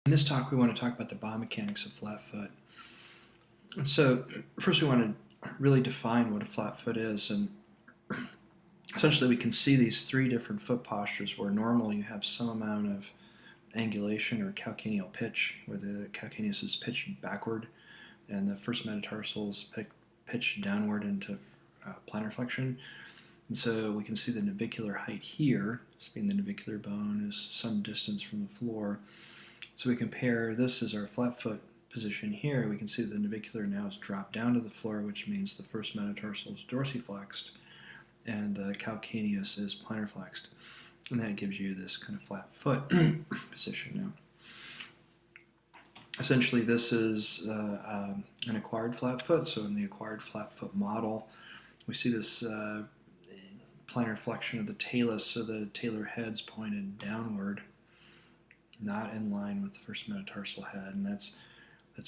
In this talk, we want to talk about the biomechanics of flatfoot. And so, first, we want to really define what a flatfoot is. And essentially, we can see these three different foot postures where normally you have some amount of angulation or calcaneal pitch, where the calcaneus is pitched backward and the first metatarsal is pitched downward into plantar flexion. And so we can see the navicular height here, this being the navicular bone, is some distance from the floor. So we compare this as our flat foot position here. We can see the navicular now is dropped down to the floor, which means the first metatarsal is dorsiflexed and the calcaneus is plantar flexed. And that gives you this kind of flat foot position now. Essentially, this is an acquired flat foot. So in the acquired flat foot model, we see this plantar flexion of the talus, so the talar head's pointed downward, not in line with the first metatarsal head, and that's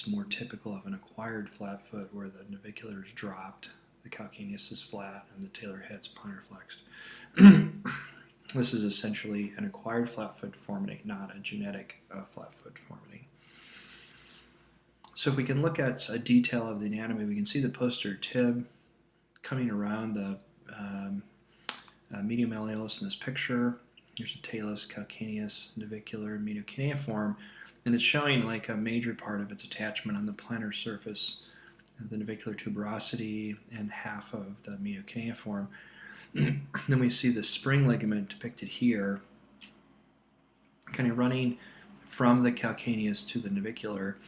more typical of an acquired flat foot where the navicular is dropped, the calcaneus is flat, and the talar head's plantar flexed. This is essentially an acquired flat foot deformity, not a genetic flat foot deformity. So if we can look at a detail of the anatomy, we can see the posterior tib coming around the medium malleolus in this picture. Here's the talus, calcaneus, navicular, medial cuneiform, and it's showing like a major part of its attachment on the plantar surface of the navicular tuberosity and half of the medial cuneiform. Then we see the spring ligament depicted here, kind of running from the calcaneus to the navicular,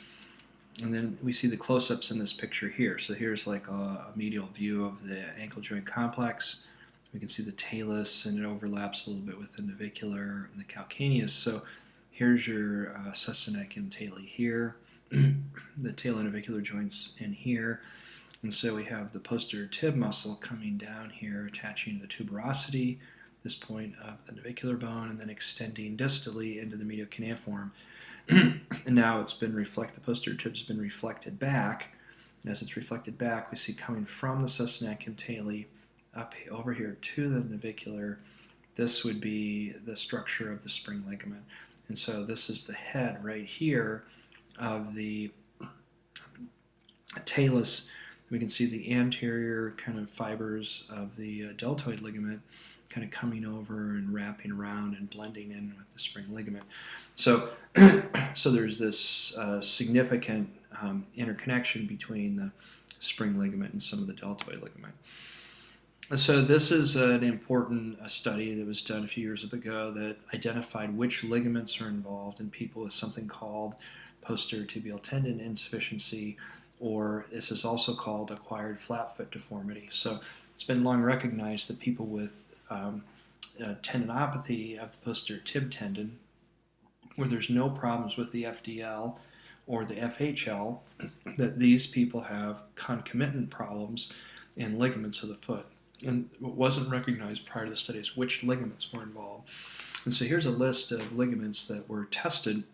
and then we see the close-ups in this picture here. So here's like a medial view of the ankle joint complex. We can see the talus, and it overlaps a little bit with the navicular and the calcaneus. So here's your succinaculum tali here, the talonavicular joints in here. And so we have the posterior tib muscle coming down here, attaching to the tuberosity, this point of the navicular bone, and then extending distally into the medial cuneiform. And now it's been reflected, the posterior tib's been reflected back. And as it's reflected back, we see coming from the succinaculum tali up over here to the navicular, this would be the structure of the spring ligament. And so this is the head right here of the talus. We can see the anterior kind of fibers of the deltoid ligament kind of coming over and wrapping around and blending in with the spring ligament. So, so there's this significant interconnection between the spring ligament and some of the deltoid ligament. So this is an important study that was done a few years ago that identified which ligaments are involved in people with something called posterior tibial tendon insufficiency, or this is also called acquired flat foot deformity. So it's been long recognized that people with tendinopathy of the posterior tib tendon, where there's no problems with the FDL or the FHL, that these people have concomitant problems in ligaments of the foot. And what wasn't recognized prior to the study is which ligaments were involved. And so here's a list of ligaments that were tested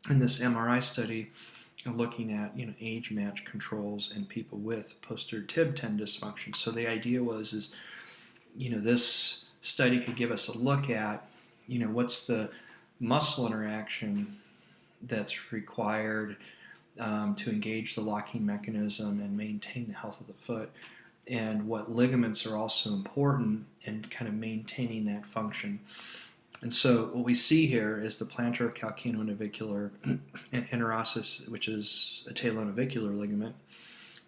in this MRI study, looking at age match controls in people with posterior tib tendon dysfunction. So the idea was this study could give us a look at what's the muscle interaction that's required to engage the locking mechanism and maintain the health of the foot, and what ligaments are also important in kind of maintaining that function. And so what we see here is the plantar calcaneonavicular and interosseous, which is a talonavicular ligament,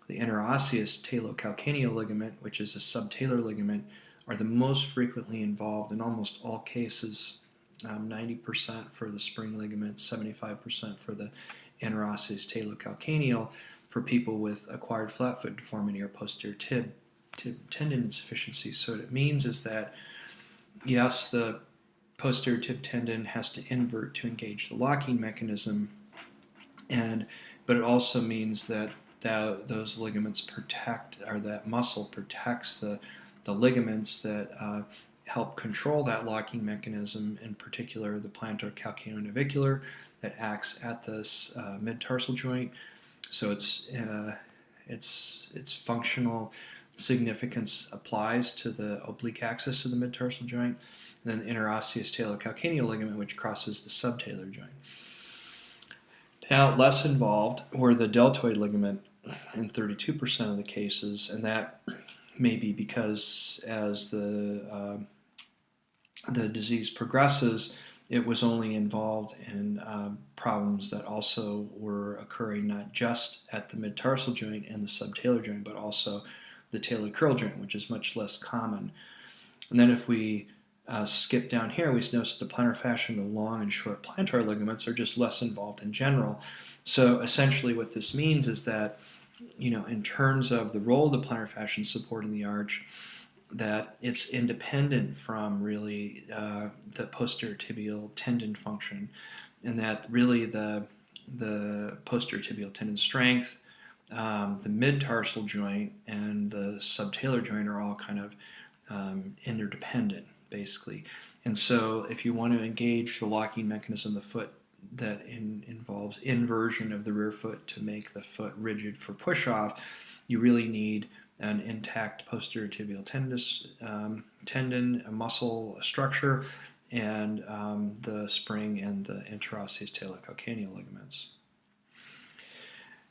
the interosseous talocalcaneal ligament, which is a subtalar ligament, are the most frequently involved in almost all cases, 90% for the spring ligament, 75% for the interosseous talocalcaneal, for people with acquired flat foot deformity or posterior tib tendon insufficiency. So what it means is that, yes, the posterior tib tendon has to invert to engage the locking mechanism, but it also means that those ligaments protect, or that muscle protects the ligaments that help control that locking mechanism, in particular the plantar calcaneonavicular that acts at this mid-tarsal joint. So its functional significance applies to the oblique axis of the mid-tarsal joint, and then the interosseous talocalcaneal ligament, which crosses the subtalar joint. Now, less involved were the deltoid ligament in 32% of the cases, and that may be because as the disease progresses, it was only involved in problems that also were occurring not just at the mid-tarsal joint and the subtalar joint, but also the talar curl joint, which is much less common. And then if we skip down here, we notice that the plantar fascia and the long and short plantar ligaments are just less involved in general. So essentially what this means is that, in terms of the role of the plantar fascia in supporting the arch, that it's independent from really the posterior tibial tendon function, and that really the posterior tibial tendon strength, the mid-tarsal joint, and the subtalar joint are all kind of interdependent, basically. And so if you want to engage the locking mechanism of the foot that involves inversion of the rear foot to make the foot rigid for push-off, you really need an intact posterior tibial tendon, a muscle structure, and the spring and the interosseous talocalcaneal ligaments.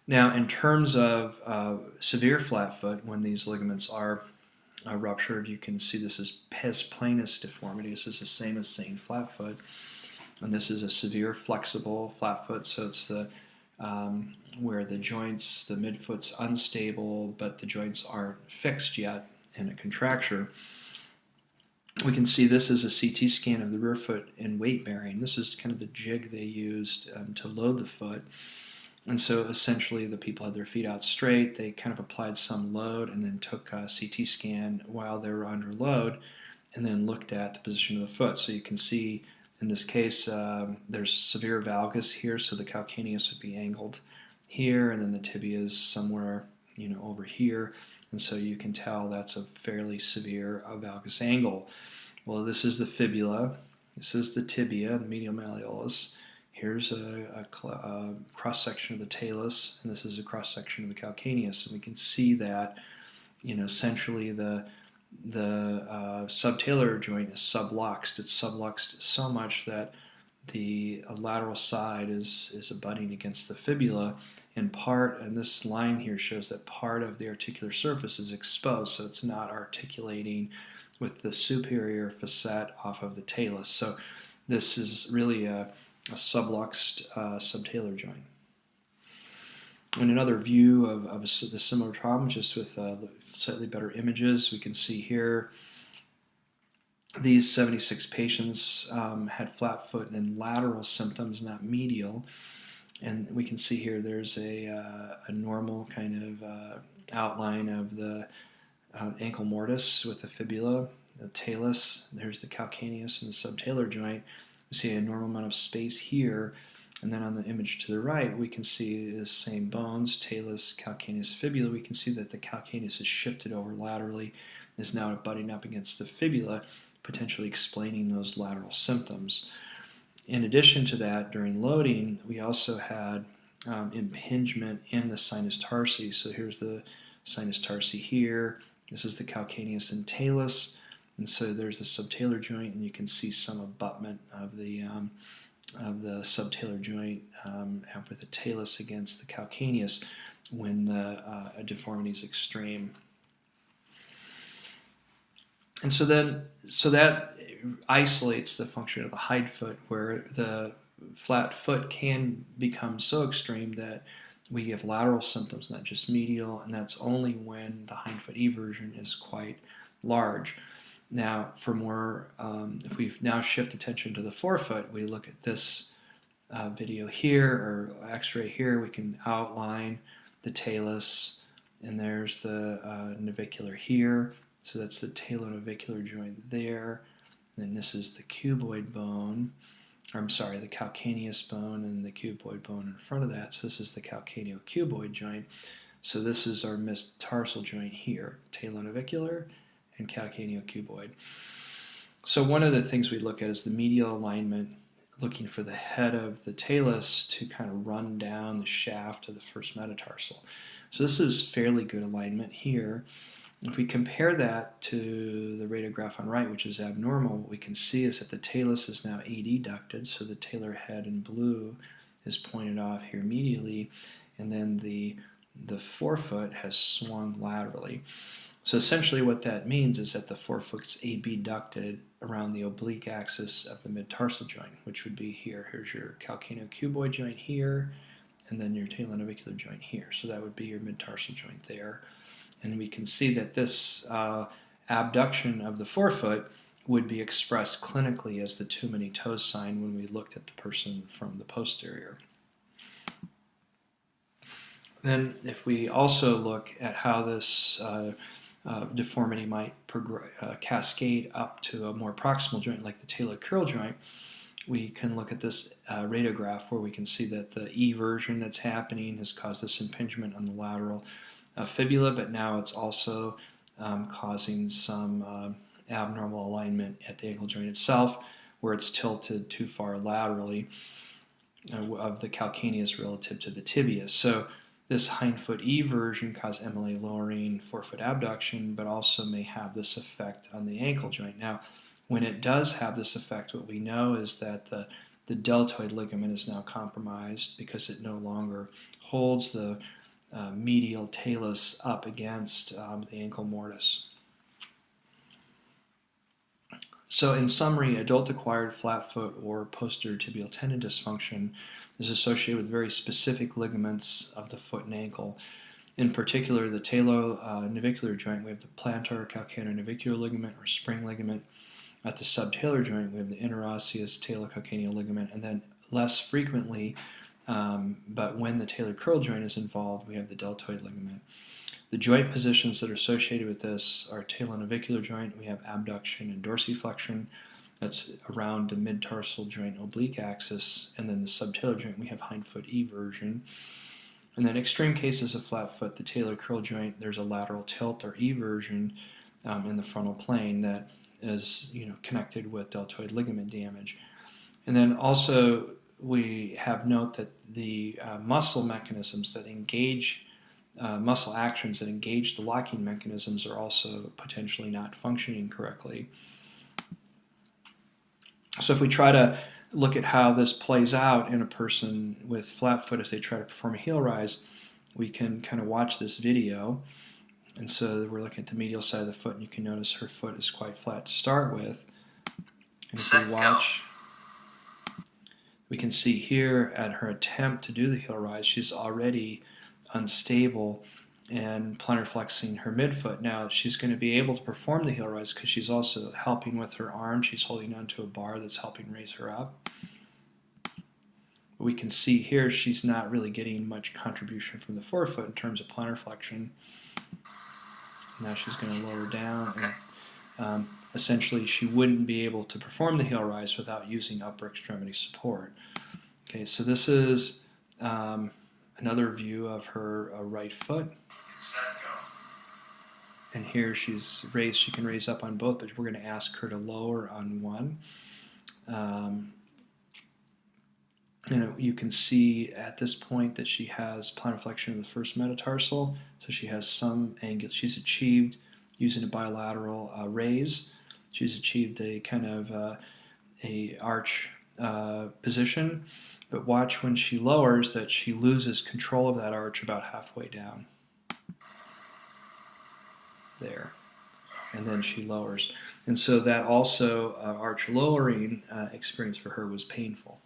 Now, in terms of severe flatfoot, when these ligaments are ruptured, you can see this is pes planus deformity. This is the same as saying flatfoot. And this is a severe flexible flatfoot, so it's the where the joints, the midfoot's unstable, but the joints aren't fixed yet in a contracture. We can see this is a CT scan of the rear foot in weight bearing. This is kind of the jig they used to load the foot. And so essentially the people had their feet out straight, they kind of applied some load and then took a CT scan while they were under load and then looked at the position of the foot. So you can see in this case there's severe valgus here, so the calcaneus would be angled here, and then the tibia is somewhere over here, and so you can tell that's a fairly severe valgus angle. Well, this is the fibula, this is the tibia, the medial malleolus. Here's a cross-section of the talus, and this is a cross-section of the calcaneus, and we can see that essentially the subtalar joint is subluxed. It's subluxed so much that the lateral side is abutting against the fibula in part, and this line here shows that part of the articular surface is exposed, so it's not articulating with the superior facet off of the talus. So this is really a subluxed subtalar joint. And another view of the similar problem, just with slightly better images, we can see here these 76 patients had flat foot and lateral symptoms, not medial. And we can see here there's a normal kind of outline of the ankle mortise with the fibula, the talus. There's the calcaneus and the subtalar joint. We see a normal amount of space here. And then on the image to the right, we can see the same bones, talus, calcaneus, fibula. We can see that the calcaneus is shifted over laterally, is now butting up against the fibula, potentially explaining those lateral symptoms. In addition to that, during loading, we also had impingement in the sinus tarsi. So here's the sinus tarsi here. This is the calcaneus and talus. And so there's the subtalar joint, and you can see some abutment of the subtalar joint with the talus against the calcaneus when the deformity is extreme. And so that isolates the function of the hind foot, where the flat foot can become so extreme that we have lateral symptoms, not just medial, and that's only when the hind foot eversion is quite large. Now, for more, if we now shift attention to the forefoot, we look at this video here, or x-ray here, we can outline the talus, and there's the navicular here. So that's the talonavicular joint there. And then this is the cuboid bone, or I'm sorry, the calcaneus bone and the cuboid bone in front of that. So this is the calcaneocuboid joint. So this is our metatarsal joint here, talonavicular and calcaneocuboid. So one of the things we look at is the medial alignment, looking for the head of the talus to kind of run down the shaft of the first metatarsal. So this is fairly good alignment here. If we compare that to the radiograph on right, which is abnormal, what we can see is that the talus is now adducted, so the talar head in blue is pointed off here medially, and then the forefoot has swung laterally. So essentially what that means is that the forefoot's abducted around the oblique axis of the mid-tarsal joint, which would be here. Here's your calcaneocuboid joint here, and then your talonavicular joint here. So that would be your mid-tarsal joint there. And we can see that this abduction of the forefoot would be expressed clinically as the too many toes sign when we looked at the person from the posterior. Then if we also look at how this deformity might cascade up to a more proximal joint like the talocrural joint, we can look at this radiograph where we can see that the eversion that's happening has caused this impingement on the lateral fibula, but now it's also causing some abnormal alignment at the ankle joint itself, where it's tilted too far laterally of the calcaneus relative to the tibia. So this hindfoot eversion causes MLA lowering, forefoot abduction, but also may have this effect on the ankle joint. Now, when it does have this effect, what we know is that the deltoid ligament is now compromised because it no longer holds the medial talus up against the ankle mortise. So in summary, adult-acquired flatfoot or posterior tibial tendon dysfunction is associated with very specific ligaments of the foot and ankle. In particular, the talonavicular joint, we have the plantar calcaneonavicular ligament or spring ligament. At the subtalar joint, we have the interosseous talocalcaneal ligament, and then less frequently, but when the talocrural joint is involved, we have the deltoid ligament. The joint positions that are associated with this are talonavicular joint, we have abduction and dorsiflexion. That's around the mid-tarsal joint oblique axis, and then the subtalar joint, we have hindfoot eversion. And then extreme cases of flat foot, the talocrural joint, there's a lateral tilt or eversion in the frontal plane that is connected with deltoid ligament damage. And then also we have note that the muscle mechanisms that engage muscle actions that engage the locking mechanisms are also potentially not functioning correctly. So if we try to look at how this plays out in a person with flat foot as they try to perform a heel rise, we can kind of watch this video. And so we're looking at the medial side of the foot, and you can notice her foot is quite flat to start with. And if we watch, we can see here at her attempt to do the heel rise, she's already unstable and plantar flexing her midfoot. Now she's going to be able to perform the heel rise because she's also helping with her arm. She's holding onto a bar that's helping raise her up. But we can see here she's not really getting much contribution from the forefoot in terms of plantar flexion. Now she's going to lower down, and essentially she wouldn't be able to perform the heel rise without using upper extremity support. Okay, so this is another view of her right foot. And here she's raised, she can raise up on both, but we're going to ask her to lower on one. And you can see at this point that she has plantar flexion of the first metatarsal, so she has some angle. She's achieved, using a bilateral raise, she's achieved a kind of a arch position, but watch when she lowers that she loses control of that arch about halfway down. There. And then she lowers. And so that also arch lowering experience for her was painful.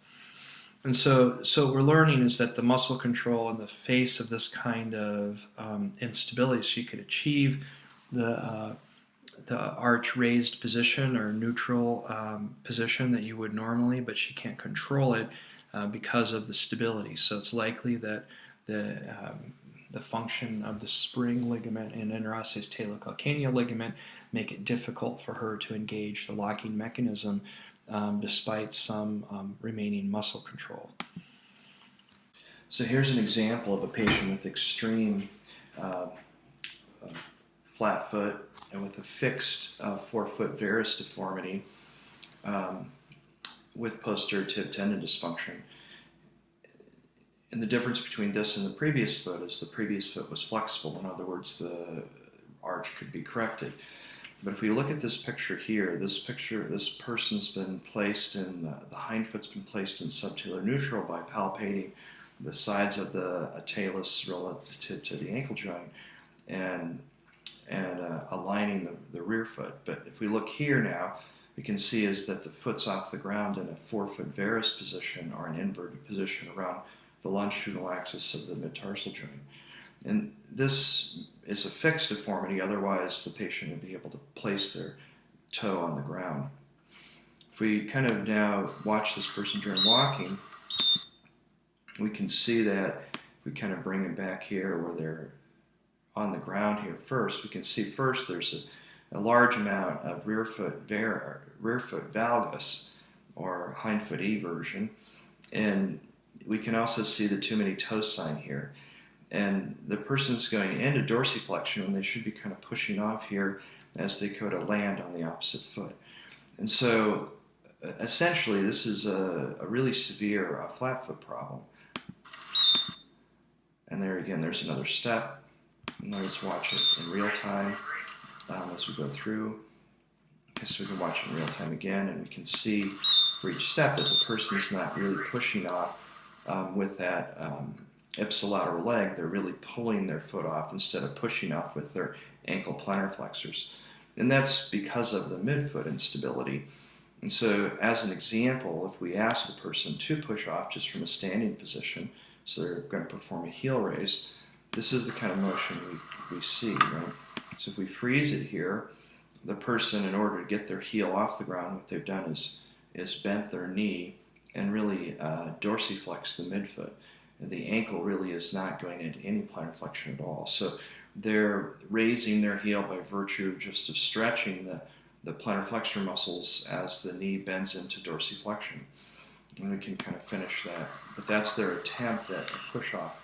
And so what we're learning is that the muscle control in the face of this kind of instability, so you could achieve the arch raised position or neutral position that you would normally, but she can't control it because of the stability. So it's likely that the function of the spring ligament and interosseous talocalcaneal ligament make it difficult for her to engage the locking mechanism despite some remaining muscle control. So here's an example of a patient with extreme flat foot and with a fixed forefoot varus deformity with posterior tib tendon dysfunction. And the difference between this and the previous foot is the previous foot was flexible. In other words, the arch could be corrected. But if we look at this picture here, this person's been placed in, the hindfoot's been placed in subtalar neutral by palpating the sides of the talus relative to the ankle joint and aligning the rear foot. But if we look here now, we can see is that the foot's off the ground in a forefoot varus position or an inverted position around the longitudinal axis of the mid-tarsal joint. And this is a fixed deformity, otherwise the patient would be able to place their toe on the ground. If we kind of now watch this person during walking, we can see that if we kind of bring them back here where they're on the ground here first, we can see first there's a large amount of rear foot valgus or hindfoot eversion, and we can also see the too many toes sign here. And the person's going into dorsiflexion when they should be kind of pushing off here as they go to land on the opposite foot. And so essentially this is a really severe flatfoot problem. And there again, there's another step. And let's watch it in real time as we go through. Okay, so we can watch it in real time again, and we can see for each step that the person's not really pushing off with that ipsilateral leg. They're really pulling their foot off instead of pushing off with their ankle plantar flexors. And that's because of the midfoot instability. And so as an example, if we ask the person to push off just from a standing position, so they're going to perform a heel raise, this is the kind of motion we see, right? So if we freeze it here, the person, in order to get their heel off the ground, what they've done is bent their knee and really dorsiflex the midfoot. And the ankle really is not going into any plantar flexion at all. So they're raising their heel by virtue just of stretching the plantar flexor muscles as the knee bends into dorsiflexion. And we can kind of finish that. But that's their attempt at a push-off.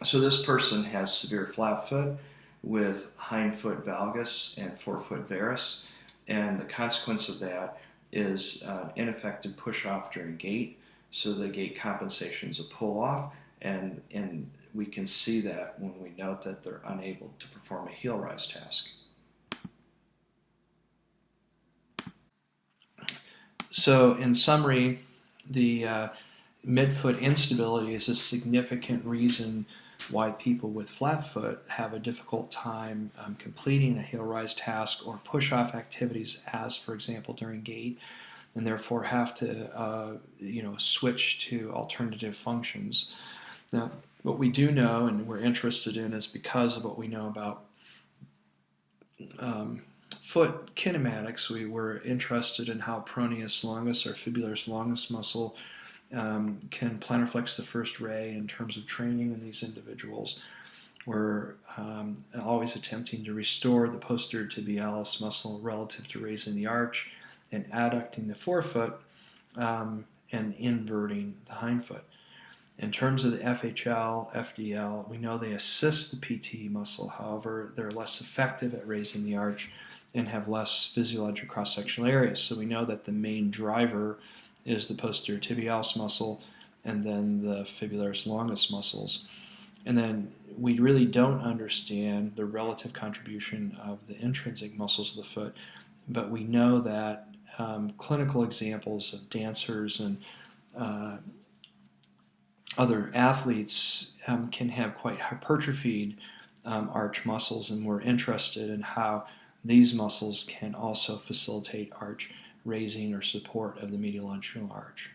So this person has severe flat foot with hindfoot valgus and forefoot varus. And the consequence of that is ineffective push-off during gait. So the gait compensation is a pull-off, and we can see that when we note that they're unable to perform a heel rise task. So in summary, the midfoot instability is a significant reason why people with flat foot have a difficult time completing a heel rise task or push-off activities, as for example during gait, and therefore have to switch to alternative functions. Now, what we do know and we're interested in is because of what we know about foot kinematics, we were interested in how peroneus longus or fibularis longus muscle can plantar flex the first ray in terms of training in these individuals. We're always attempting to restore the posterior tibialis muscle relative to raising the arch and adducting the forefoot and inverting the hindfoot. In terms of the FHL, FDL, we know they assist the PT muscle. However, they're less effective at raising the arch and have less physiologic cross-sectional areas. So we know that the main driver is the posterior tibialis muscle and then the fibularis longus muscles. And then we really don't understand the relative contribution of the intrinsic muscles of the foot, but we know that clinical examples of dancers and other athletes can have quite hypertrophied arch muscles, and we're interested in how these muscles can also facilitate arch raising or support of the medial longitudinal arch.